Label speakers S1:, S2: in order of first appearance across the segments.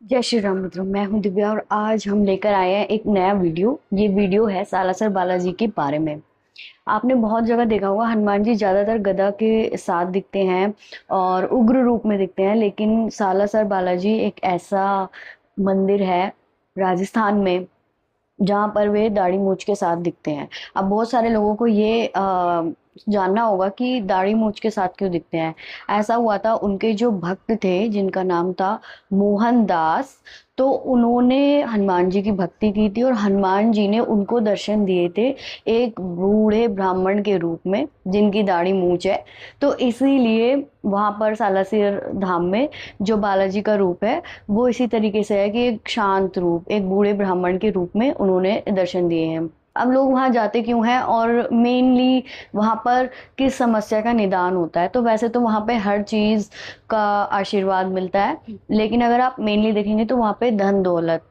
S1: जय श्री राम मित्रों, मैं हूं दिव्या और आज हम लेकर आए हैं एक नया वीडियो। ये वीडियो है सालासर बालाजी के बारे में। आपने बहुत जगह देखा होगा हनुमान जी ज्यादातर गदा के साथ दिखते हैं और उग्र रूप में दिखते हैं, लेकिन सालासर बालाजी एक ऐसा मंदिर है राजस्थान में जहाँ पर वे दाढ़ी मूंछ के साथ दिखते हैं। अब बहुत सारे लोगों को ये जानना होगा कि दाढ़ी मूंछ के साथ क्यों दिखते हैं। ऐसा हुआ था, उनके जो भक्त थे जिनका नाम था मोहन दास, तो उन्होंने हनुमान जी की भक्ति की थी और हनुमान जी ने उनको दर्शन दिए थे एक बूढ़े ब्राह्मण के रूप में जिनकी दाढ़ी मूंछ है। तो इसीलिए वहां पर सालासर धाम में जो बालाजी का रूप है वो इसी तरीके से है कि एक शांत रूप, एक बूढ़े ब्राह्मण के रूप में उन्होंने दर्शन दिए हैं। अब लोग वहां जाते क्यों हैं और मेनली वहां पर किस समस्या का निदान होता है, तो वैसे तो वहां पे हर चीज का आशीर्वाद मिलता है, लेकिन अगर आप मेनली देखेंगे तो वहां पे धन दौलत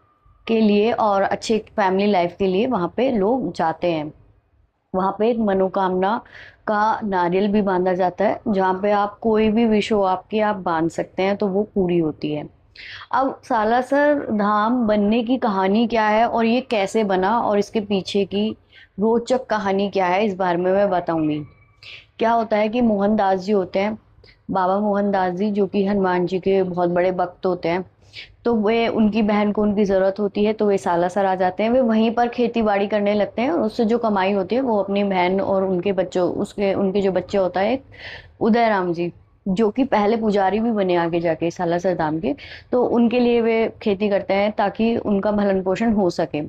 S1: के लिए और अच्छे फैमिली लाइफ के लिए वहां पे लोग जाते हैं। वहां पे एक मनोकामना का नारियल भी बांधा जाता है, जहाँ पे आप कोई भी विश हो आपकी आप बांध सकते हैं तो वो पूरी होती है। अब सालासर धाम बनने की कहानी क्या है और ये कैसे बना और इसके पीछे की रोचक कहानी क्या है, इस बारे में मैं बताऊंगी। क्या होता है कि मोहनदास जी होते हैं, बाबा मोहनदास जी, जो कि हनुमान जी के बहुत बड़े भक्त होते हैं। तो वे, उनकी बहन को उनकी जरूरत होती है तो वे सालासर आ जाते हैं। वे वहीं पर खेती बाड़ी करने लगते हैं और उससे जो कमाई होती है वो अपनी बहन और उनके बच्चों, उसके उनके जो बच्चे होता है एक उदय राम जी, जो कि पहले पुजारी भी बने आगे जाके सालासर धाम के, तो उनके लिए वे खेती करते हैं ताकि उनका भरण पोषण हो सके।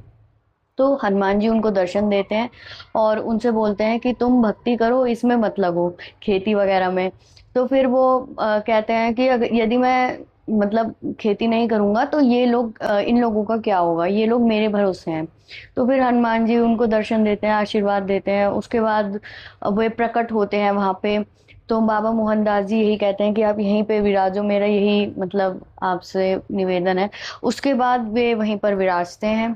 S1: तो हनुमान जी उनको दर्शन देते हैं और उनसे बोलते हैं कि तुम भक्ति करो, इसमें मत लगो, खेती वगैरह में। तो फिर वो कहते हैं कि अगर यदि मैं मतलब खेती नहीं करूंगा तो ये लोग, इन लोगों का क्या होगा, ये लोग मेरे भरोसे हैं। तो फिर हनुमान जी उनको दर्शन देते हैं, आशीर्वाद देते हैं। उसके बाद वे प्रकट होते हैं वहां पे। तो बाबा मोहनदास जी यही कहते हैं कि आप यहीं पे विराजो, मेरा यही मतलब आपसे निवेदन है। उसके बाद वे वहीं पर विराजते हैं।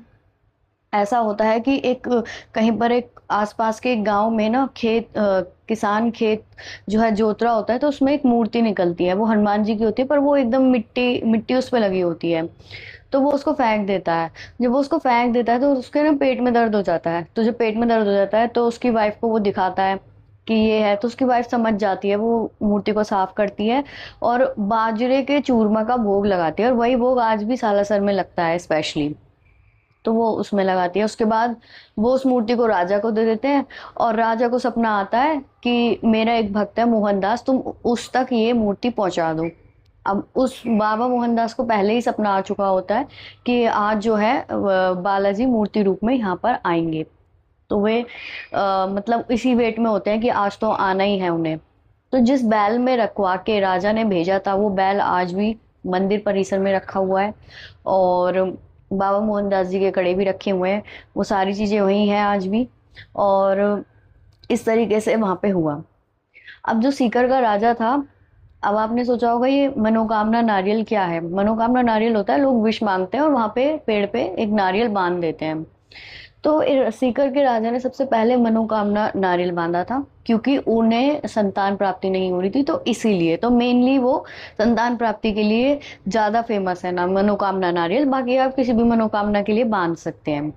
S1: ऐसा होता है कि एक कहीं पर एक आसपास के एक गांव में ना खेत, किसान खेत जो है जोत रहा होता है, तो उसमें एक मूर्ति निकलती है, वो हनुमान जी की होती है, पर वो एकदम मिट्टी मिट्टी उस पे लगी होती है। तो वो उसको फेंक देता है। जब वो उसको फेंक देता है तो उसके ना पेट में दर्द हो जाता है। तो जब पेट में दर्द हो जाता है तो उसकी वाइफ को वो दिखाता है कि ये है, तो उसकी वाइफ समझ जाती है, वो मूर्ति को साफ करती है और बाजरे के चूरमा का भोग लगाती है। और वही भोग आज भी सालासर में लगता है स्पेशली, तो वो उसमें लगाती है। उसके बाद वो उस मूर्ति को राजा को दे देते हैं और राजा को सपना आता है कि मेरा एक भक्त है मोहनदास, तुम उस तक ये मूर्ति पहुंचा दो। अब उस बाबा मोहनदास को पहले ही सपना आ चुका होता है कि आज जो है बालाजी मूर्ति रूप में यहाँ पर आएंगे। तो वे मतलब इसी वेट में होते हैं कि आज तो आना ही है उन्हें। तो जिस बैल में रखवा के राजा ने भेजा था वो बैल आज भी मंदिर परिसर में रखा हुआ है और बाबा मोहनदास जी के कड़े भी रखे हुए हैं। वो सारी चीजें वही हैं आज भी। और इस तरीके से वहां पे हुआ। अब जो सीकर का राजा था, अब आपने सोचा होगा ये मनोकामना नारियल क्या है। मनोकामना नारियल होता है, लोग विश मांगते हैं और वहां पे पेड़ पे एक नारियल बांध देते हैं। तो सीकर के राजा ने सबसे पहले मनोकामना नारियल बांधा था, क्योंकि उन्हें संतान प्राप्ति नहीं हो रही थी, तो इसीलिए तो मेनली वो संतान प्राप्ति के लिए ज्यादा फेमस है ना मनोकामना नारियल। बाकी आप किसी भी मनोकामना के लिए बांध सकते हैं।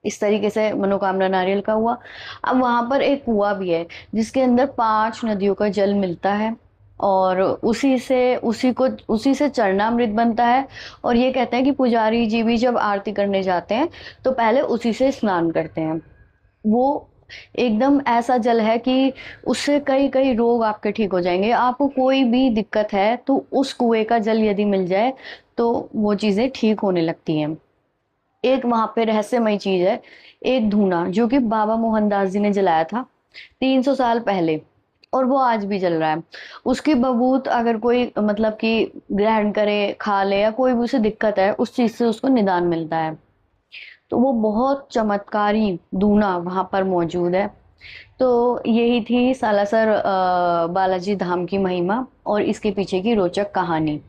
S1: इस तरीके से मनोकामना नारियल का हुआ। अब वहां पर एक कुआ भी है जिसके अंदर 5 नदियों का जल मिलता है और उसी से चरणामृत बनता है। और ये कहते हैं कि पुजारी जी भी जब आरती करने जाते हैं तो पहले उसी से स्नान करते हैं। वो एकदम ऐसा जल है कि उससे कई कई रोग आपके ठीक हो जाएंगे। आपको कोई भी दिक्कत है तो उस कुएं का जल यदि मिल जाए तो वो चीजें ठीक होने लगती हैं। एक वहां पे रहस्यमय चीज है, एक धूना जो कि बाबा मोहनदास जी ने जलाया था 300 साल पहले, और वो आज भी जल रहा है। उसकी बबूत अगर कोई मतलब कि ग्रहण करे, खा ले, या कोई भी उसे दिक्कत है उस चीज से उसको निदान मिलता है। तो वो बहुत चमत्कारी दूना वहां पर मौजूद है। तो यही थी सालासर बालाजी धाम की महिमा और इसके पीछे की रोचक कहानी।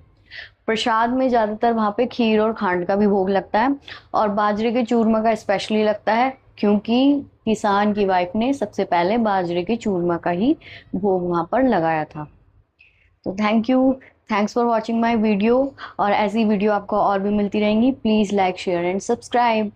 S1: प्रसाद में ज्यादातर वहां पे खीर और खांड का भी भोग लगता है और बाजरे के चूरमा का स्पेशली लगता है, क्योंकि किसान की वाइफ ने सबसे पहले बाजरे के चूरमा का ही भोग वहां पर लगाया था। तो thank you. Thanks for watching my video. और ऐसी वीडियो आपको और भी मिलती रहेंगी। Please like share and subscribe.